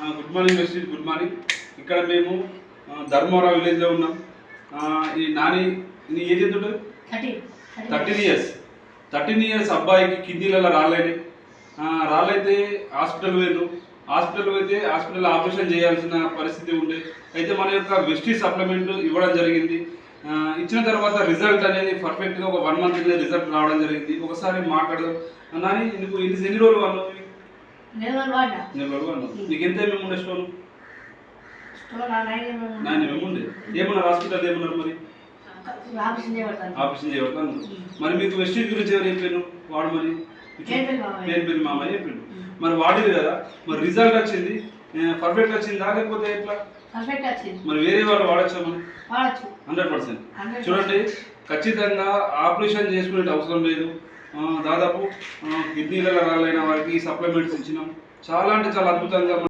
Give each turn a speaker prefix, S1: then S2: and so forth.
S1: Good morning వెస్టీ, good morning. ఇక్కడ మేము ధర్మవరం విలేజ్లో ఉన్నాం. ఈ నాని నీ ఏజ్ ఎంత ఉంటుంది? 13 ఇయర్స్ అబ్బాయికి కిడ్నీలలో రాళ్ళైతే హాస్పిటల్ హాస్పిటల్ ఆపరేషన్ చేయాల్సిన పరిస్థితి ఉండే. అయితే మన యొక్క వెస్టీ సప్లిమెంట్ ఇవ్వడం జరిగింది. ఇచ్చిన తర్వాత రిజల్ట్ అనేది పర్ఫెక్ట్గా ఒక 1 మంత్ రిజల్ట్ రావడం జరిగింది. ఒకసారి మాట్లాడదాం. నాని నీకు ఎన్ని రోజులు వాళ్ళు? నీకు ఎంత ఏమేమి ఉండే? స్టోన్ 9 ఎంఎం ఉండే. ఏమన్నారు హాస్పిటల్? ఏమన్నారు మరి? ఆపరేషన్ చేయబడతాను. మరి మీకు వెస్టీ గురించి ఎవరు చెప్పాను? వాడు మరి పేరు మామయ్య చెప్పిండు. మరి వాడేది కదా, మరి రిజల్ట్ వచ్చింది పర్ఫెక్ట్ వచ్చిందా లేకపోతే ఎట్లా? మరి వేరే వాళ్ళు వాడచ్చా? మనం 100%. చూడండి, ఖచ్చితంగా ఆపరేషన్ చేసుకునే అవసరం లేదు. దాదాపు కిడ్నీలలో రాలైన వారికి సప్లిమెంట్స్ ఇచ్చినాం. చాలా అంటే చాలా అద్భుతంగా